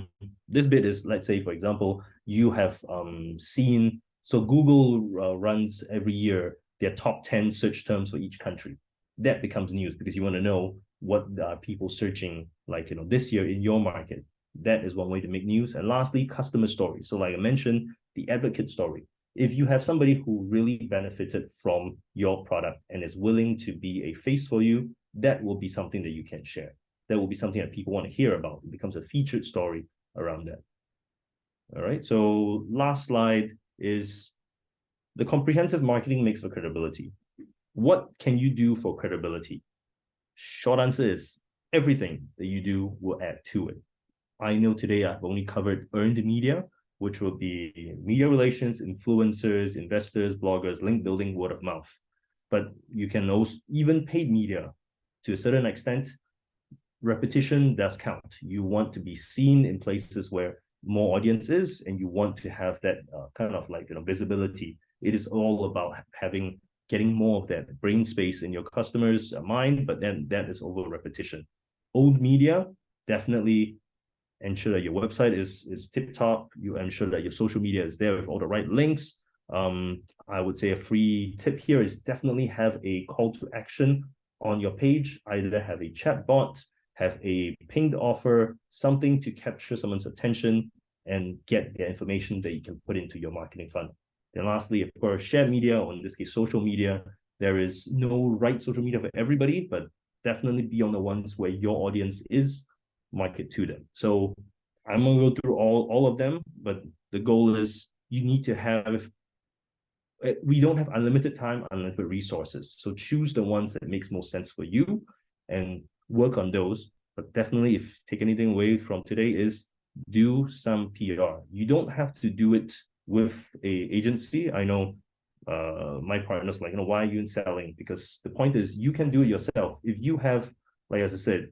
this bit is, let's say, for example, you have seen, so Google runs every year their top 10 search terms for each country. That becomes news because you want to know what people searching, like, this year in your market. That is one way to make news. And lastly, customer stories. So like I mentioned, the advocate story. If you have somebody who really benefited from your product and is willing to be a face for you, that will be something that you can share. That will be something that people want to hear about. It becomes a featured story around that. All right. So last slide is the comprehensive marketing mix for credibility. What can you do for credibility? Short answer is everything that you do will add to it. I know today I've only covered earned media, which will be media relations, influencers, investors, bloggers, link building, word of mouth. But you can also even paid media to a certain extent. Repetition does count. You want to be seen in places where more audience is, and you want to have that kind of like visibility. It is all about getting more of that brain space in your customer's mind, but then that is over repetition. Old media, definitely ensure that your website is tip top. You ensure that your social media is there with all the right links. I would say a free tip here is definitely have a call to action on your page. Either have a chat bot, have a pinged offer, something to capture someone's attention and get their information that you can put into your marketing funnel. Then lastly, of course, shared media, or in this case, social media. There is no right social media for everybody, but definitely be on the ones where your audience is, market to them. So I'm gonna go through all of them, but the goal is you need to have, we don't have unlimited time, unlimited resources. So choose the ones that makes most sense for you and work on those. But definitely, if take anything away from today, is do some PR. You don't have to do it with a agency. I know my partner's like, why are you in selling? Because the point is you can do it yourself. If you have, like as I said,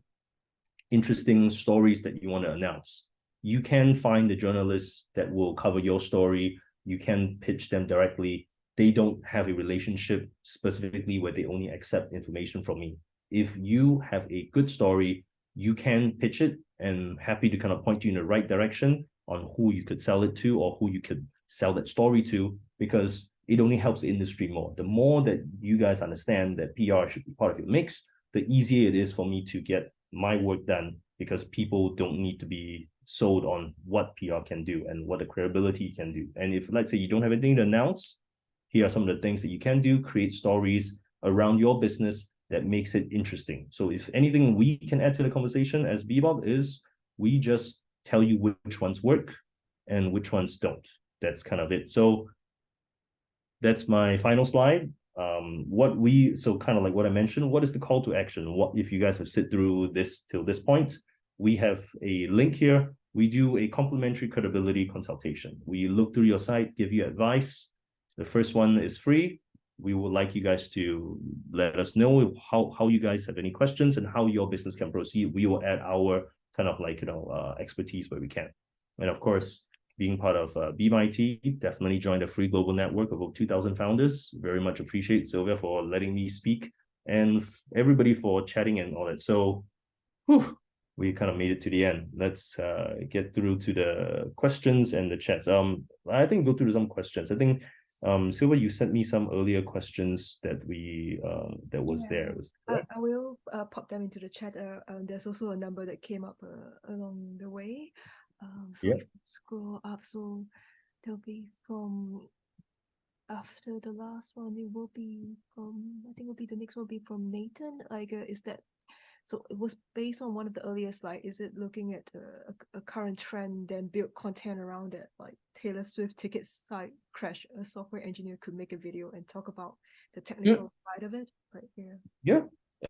interesting stories that you want to announce, you can find the journalists that will cover your story. You can pitch them directly. They don't have a relationship specifically where they only accept information from me. If you have a good story, you can pitch it, and happy to kind of point you in the right direction on who you could sell it to or who you could sell that story to, because it only helps the industry more. The more that you guys understand that PR should be part of your mix, the easier it is for me to get my work done, because people don't need to be sold on what PR can do and what the credibility can do. And if, let's say, you don't have anything to announce, here are some of the things that you can do. Create stories around your business that makes it interesting. So if anything we can add to the conversation as Bebop is, we just tell you which ones work and which ones don't. That's kind of it. So that's my final slide. So kind of like what I mentioned, what is the call to action? What if you guys have sit through this till this point? We have a link here. We do a complimentary credibility consultation. We look through your site, give you advice. The first one is free. We would like you guys to let us know how you guys have any questions and how your business can proceed. We will add our kind of like expertise where we can. And of course, being part of bMightie, definitely join the free global network of over 2,000 founders. Very much appreciate Sylvia for letting me speak, and everybody for chatting and all that. So we kind of made it to the end. Let's get through to the questions and the chats. I think go through some questions. I think Sylvia, you sent me some earlier questions that we that was there. I will pop them into the chat. There's also a number that came up along the way. So if you scroll up, so there'll be from after the last one, it will be from, I think will be the next one will be from Nathan. Like, is that, so it was based on one of the earlier slides. Is it looking at a current trend, then build content around it? Like Taylor Swift ticket site crash, a software engineer could make a video and talk about the technical side of it. Like, yeah,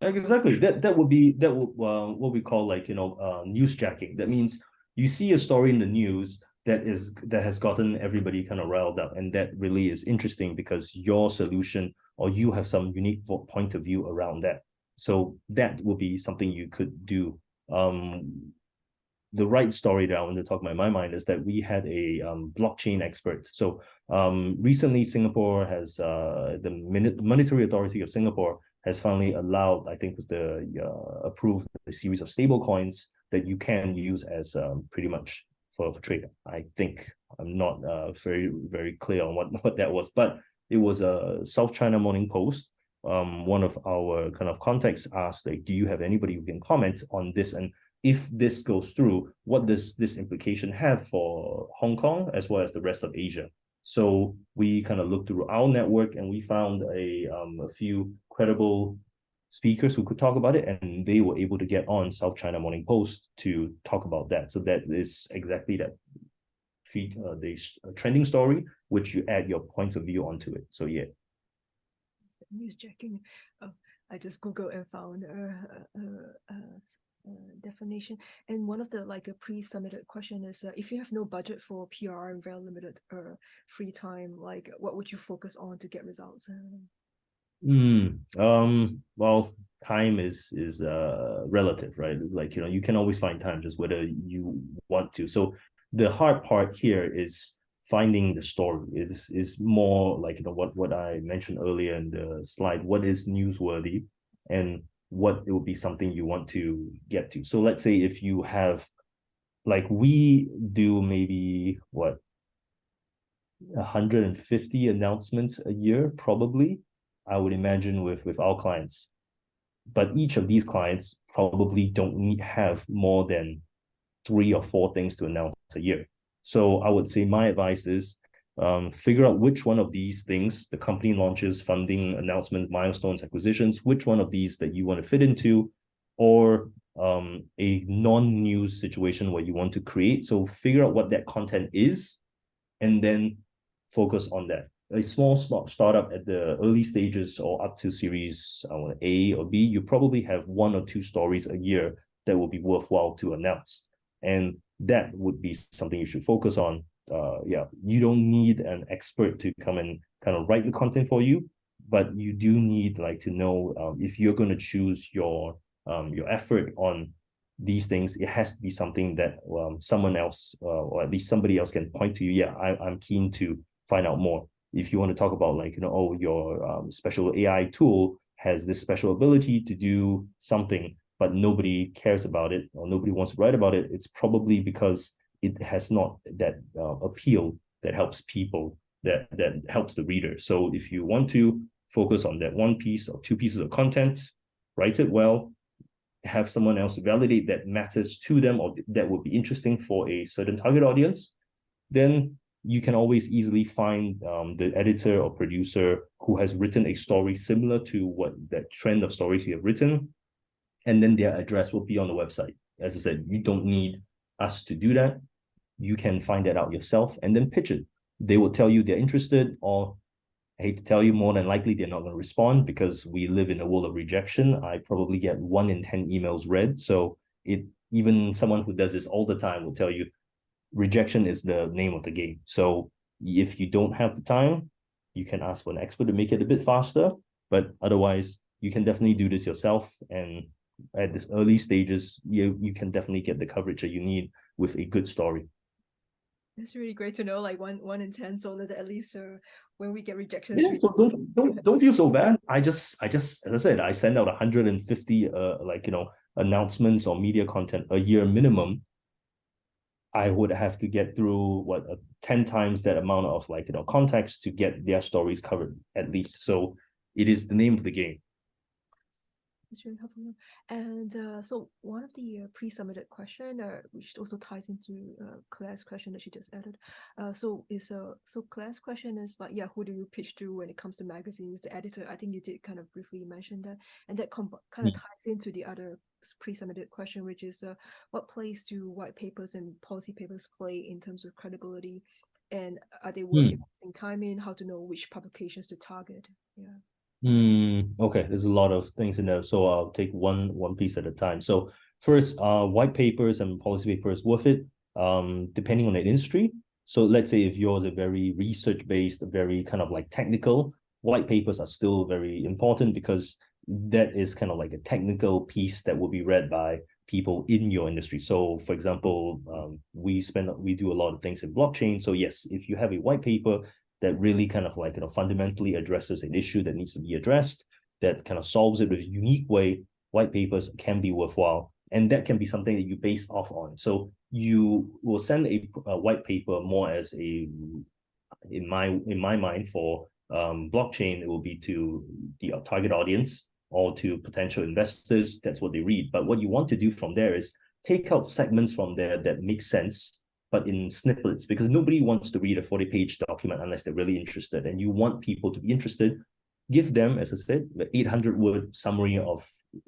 exactly. That would be what we call like newsjacking. That means you see a story in the news that has gotten everybody kind of riled up, and that really is interesting because your solution or you have some unique point of view around that. So that will be something you could do. The right story that I want to talk about in my mind is that we had a blockchain expert. So recently, Singapore has the Monetary Authority of Singapore has finally allowed, I think, was the approved a series of stable coins that you can use as pretty much for trade. I think I'm not very clear on what that was, but it was a South China Morning Post. One of our kind of contacts asked, like, do you have anybody who can comment on this? And if this goes through, what does this implication have for Hong Kong as well as the rest of Asia? So we kind of looked through our network and we found a few credible speakers who could talk about it, and they were able to get on South China Morning Post to talk about that. So that is exactly that feed the trending story, which you add your points of view onto it. So yeah. Newsjacking. Oh, I just Googled and found definition, and one of the like a pre-submitted question is if you have no budget for PR and very limited free time, like what would you focus on to get results? Well, time is relative, right? Like, you can always find time, just whether you want to. So the hard part here is finding the story. Is more like what I mentioned earlier in the slide. What is newsworthy, and what it would be something you want to get to. So let's say if you have, like, we do maybe what, 150 announcements a year, probably, I would imagine, with our clients. But each of these clients probably don't have more than 3 or 4 things to announce a year. So I would say my advice is, figure out which one of these things, the company launches, funding, announcements, milestones, acquisitions, which one of these that you want to fit into, or a non-news situation where you want to create. So figure out what that content is, and then focus on that. A small startup at the early stages or up to series A or B, you probably have 1 or 2 stories a year that will be worthwhile to announce. And that would be something you should focus on. Yeah, you don't need an expert to come and kind of write the content for you, but you do need, like, to know, if you're going to choose your effort on these things, it has to be something that someone else, or at least somebody else, can point to you. Yeah, I'm keen to find out more. If you want to talk about, like, oh, your special AI tool has this special ability to do something, but nobody cares about it or nobody wants to write about it, it's probably because it has not that appeal that helps people, that helps the reader. So if you want to focus on that 1 piece or 2 pieces of content, write it well, have someone else validate that matters to them or that would be interesting for a certain target audience, then you can always easily find the editor or producer who has written a story similar to what that trend of stories you have written, and then their address will be on the website. As I said, you don't need us to do that. You can find that out yourself and then pitch it. They will tell you they're interested, or I hate to tell you, more than likely they're not going to respond, because we live in a world of rejection. I probably get 1 in 10 emails read. So even someone who does this all the time will tell you rejection is the name of the game. So if you don't have the time, you can ask for an expert to make it a bit faster. But otherwise, you can definitely do this yourself. And at this early stages, you can definitely get the coverage that you need with a good story. It's really great to know, like one in 10, so that at least when we get rejections, Yeah, so don't feel so bad. I just as I said, I send out 150 announcements or media content a year minimum. I would have to get through what 10 times that amount of contacts to get their stories covered at least. So it is the name of the game. It's really helpful. And so one of the pre-submitted question, which also ties into Claire's question that she just added. So Claire's question is like, yeah, who do you pitch to when it comes to magazines? The editor. I think you did kind of briefly mention that, and that kind of ties into the other pre-submitted question, which is what place do white papers and policy papers play in terms of credibility, and are they worth investing time in? How to know which publications to target? Yeah. Okay, there's a lot of things in there, so I'll take one piece at a time. So first, white papers and policy papers worth it, depending on the industry. So let's say if yours are very research-based, very kind of like technical, white papers are still very important, because that is kind of like a technical piece that will be read by people in your industry. So for example, we do a lot of things in blockchain. So yes, if you have a white paper that really kind of like fundamentally addresses an issue that needs to be addressed, that kind of solves it with a unique way, white papers can be worthwhile, and that can be something that you base off on. So you will send a white paper more as a, in my mind, for blockchain, it will be to the target audience or to potential investors. That's what they read. But what you want to do from there is take out segments from there that make sense, but in snippets, because nobody wants to read a 40-page document unless they're really interested, and you want people to be interested. Give them, as I said, the 800-word summary of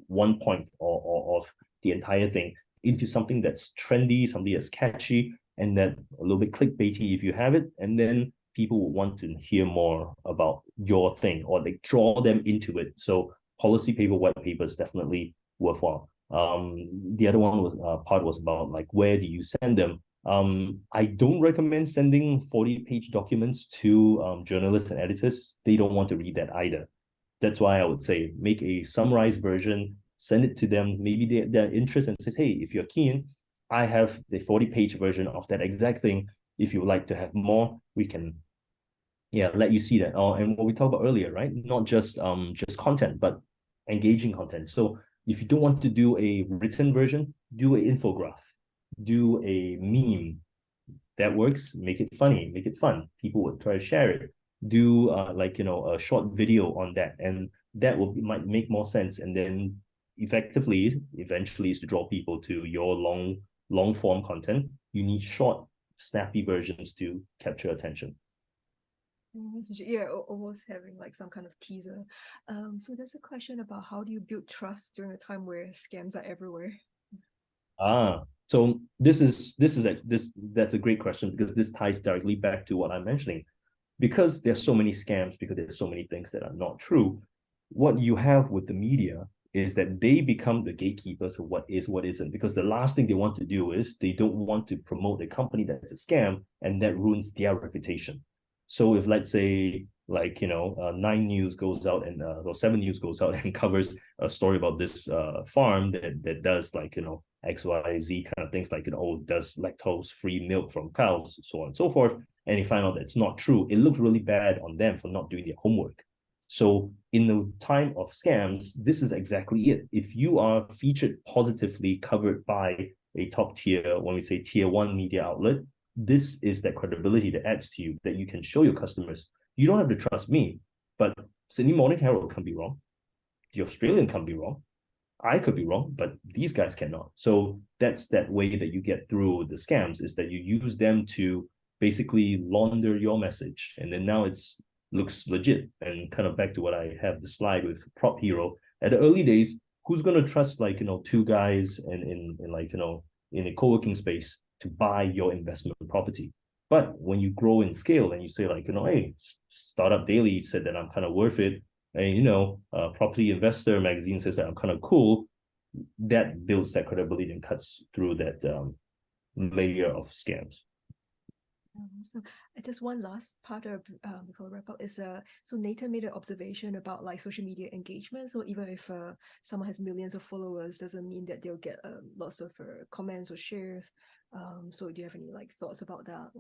1 point or of the entire thing into something that's trendy, something that's catchy, and that a little bit clickbaity if you have it, and then people will want to hear more about your thing, or they draw them into it. So policy paper, white paper is definitely worthwhile. The other one was part was about like, where do you send them? I don't recommend sending 40-page documents to journalists and editors. They don't want to read that either. That's why I would say make a summarized version, send it to them. Maybe they're interested and says, hey, if you're keen, I have the 40-page version of that exact thing. If you would like to have more, we can let you see that. And what we talked about earlier, right? Not just content, but engaging content. So If you don't want to do a written version, do an infograph, do a meme. That works. Make it funny, make it fun. People would try to share it. Do a short video on that, and that might make more sense. And then effectively, eventually, is to draw people to your long form content. You need short, snappy versions to capture attention. Yeah, almost having like some kind of teaser. So there's a question about how do you build trust during a time where scams are everywhere? So that's a great question, because this ties directly back to what I'm mentioning. Because there's so many scams, because there's so many things that are not true, what you have with the media is that they become the gatekeepers of what is, what isn't. Because the last thing they want to do is they don't want to promote a company that's a scam, and that ruins their reputation. So if, let's say, Nine News goes out and or Seven News goes out and covers a story about this farm that does XYZ kind of things, does lactose free milk from cows, so on and so forth, and you find out that it's not true, it looks really bad on them for not doing their homework. So in the time of scams, this is exactly it. If you are featured positively, covered by a top tier, when we say tier one media outlet, this is that credibility that adds to you, that you can show your customers. You don't have to trust me, but Sydney Morning Herald can be wrong. The Australian can be wrong. I could be wrong, but these guys cannot. So that's that way that you get through the scams, is that you use them to basically launder your message. And then now it's looks legit. And kind of back to what I have the slide with Prop Hero. At the early days, who's going to trust two guys in a co-working space to buy your investment property? But when you grow in scale and you say hey, Startup Daily said that I'm kind of worth it, and Property Investor magazine says that I'm kind of cool, that builds that credibility and cuts through that layer of scams. So just one last part of before we wrap up is so Nathan made an observation about like social media engagement. So even if someone has millions of followers, doesn't mean that they'll get lots of comments or shares. So do you have any like thoughts about that?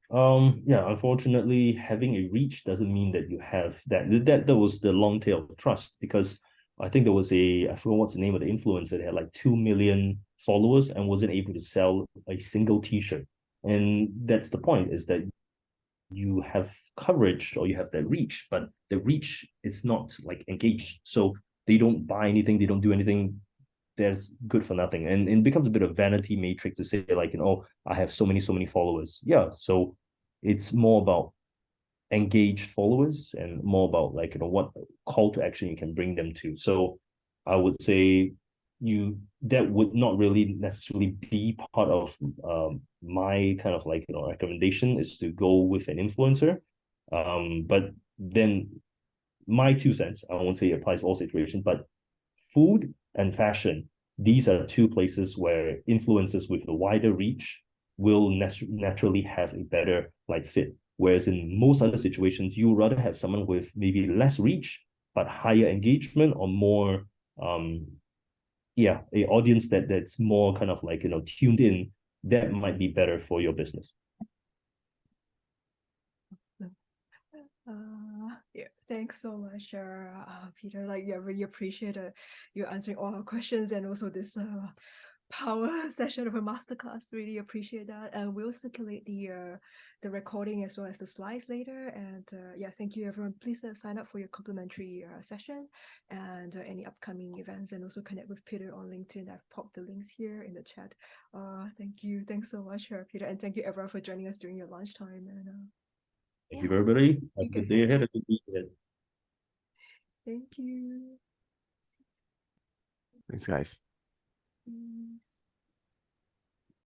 Yeah, unfortunately, having a reach doesn't mean that you have that. That was the long tail of trust, because I think there was I forgot what's the name of the influencer that had like 2 million followers and wasn't able to sell a single t-shirt. And that's the point, is that you have coverage or you have that reach, but the reach is not like engaged. So they don't buy anything, they don't do anything. There's good for nothing. And it becomes a bit of vanity matrix to say I have so many followers. Yeah. So it's more about engaged followers and more about what call to action you can bring them to. So I would say that would not really necessarily be part of my kind of recommendation, is to go with an influencer. But then my 2 cents, I won't say it applies to all situations, but food and fashion, these are two places where influencers with a wider reach will naturally have a better fit. Whereas in most other situations, you would rather have someone with maybe less reach but higher engagement, or more a audience that's more kind of tuned in. That might be better for your business. Yeah, thanks so much, Peter. Really appreciate you answering all our questions, and also this power session of a masterclass. Really appreciate that. And we'll circulate the recording as well as the slides later. And yeah, thank you everyone. Please sign up for your complimentary session and any upcoming events, and also connect with Peter on LinkedIn. I've popped the links here in the chat. Thank you. Thanks so much, Peter. And thank you everyone for joining us during your lunchtime. And thank you, everybody. Have a good day ahead. A good week ahead. Thank you. Thanks, guys.